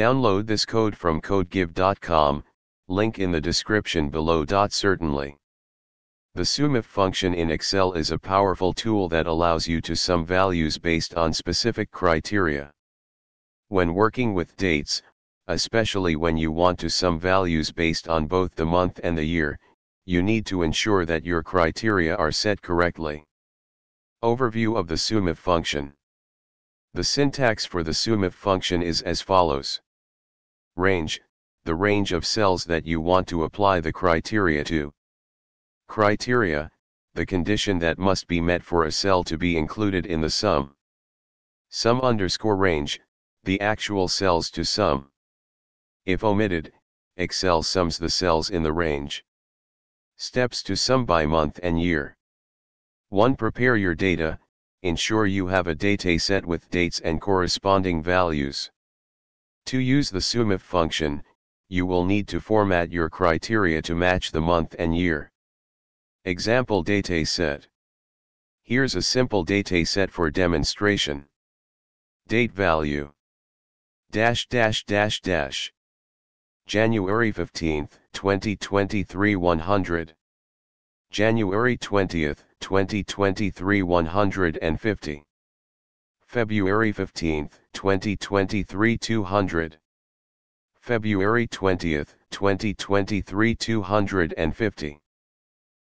Download this code from codegive.com, link in the description below. Certainly. The SUMIF function in Excel is a powerful tool that allows you to sum values based on specific criteria. When working with dates, especially when you want to sum values based on both the month and the year, you need to ensure that your criteria are set correctly. Overview of the SUMIF function. The syntax for the SUMIF function is as follows. Range, the range of cells that you want to apply the criteria to. Criteria, the condition that must be met for a cell to be included in the sum. Sum_range, the actual cells to sum. If omitted, Excel sums the cells in the range. Steps to sum by month and year. 1. Prepare your data. Ensure you have a dataset with dates and corresponding values. To use the SUMIF function, you will need to format your criteria to match the month and year. Example dataset. Here's a simple dataset for demonstration. Date value. January 15th, 2023 100. January 20th, 2023 150. February 15th, 2023 200. February 20th, 2023 250.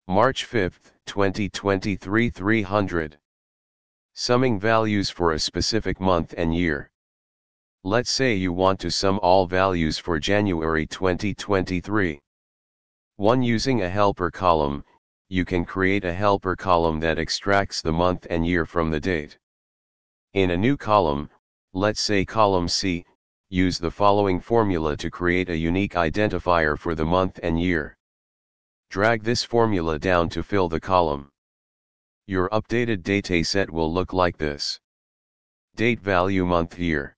March 5th, 2023 300. Summing values for a specific month and year. Let's say you want to sum all values for January 2023. 1. Using a helper column, you can create a helper column that extracts the month and year from the date. In a new column, let's say column C, use the following formula to create a unique identifier for the month and year. Drag this formula down to fill the column. Your updated dataset will look like this. Date value month year.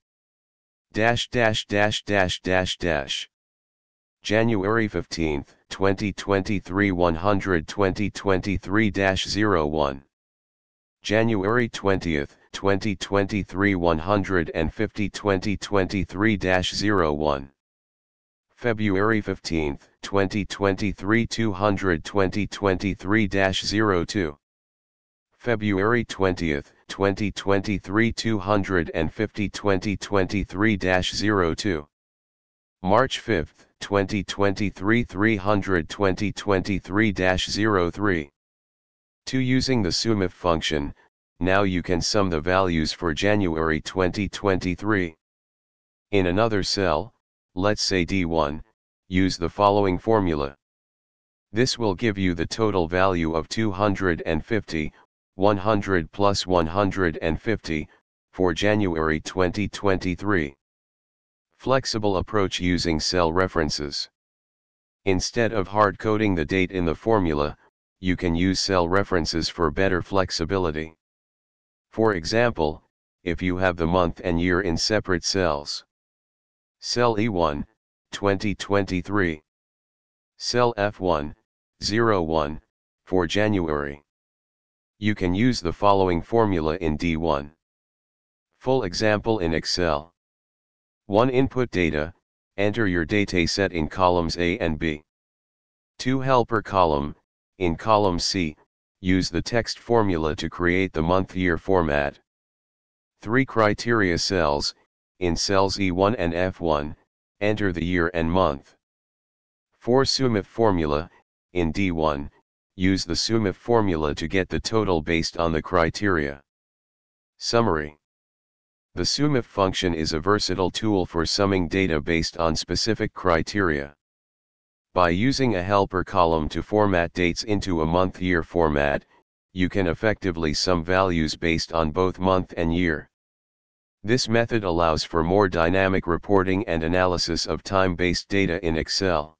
January 15th, 2023 100 2023-01. January 20th, 2023 150 2023-01. February 15th, 2023 200 2023-02. February 20th, 2023 250 2023-02. March 5th, 2023 300 2023-03. To using the SUMIF function, now you can sum the values for January 2023. In another cell, let's say D1, use the following formula. This will give you the total value of 250, 100 plus 150, for January 2023. Flexible approach using cell references. Instead of hard-coding the date in the formula, you can use cell references for better flexibility. For example, if you have the month and year in separate cells. Cell E1, 2023. Cell F1, 01, for January. You can use the following formula in D1. Full example in Excel. 1. Input data, enter your dataset in columns A and B. 2. Helper column, in column C, use the text formula to create the month-year format. 3. Criteria cells, in cells E1 and F1, enter the year and month. 4. SUMIF formula, in D1, use the SUMIF formula to get the total based on the criteria. Summary. The SUMIF function is a versatile tool for summing data based on specific criteria. By using a helper column to format dates into a month-year format, you can effectively sum values based on both month and year. This method allows for more dynamic reporting and analysis of time-based data in Excel.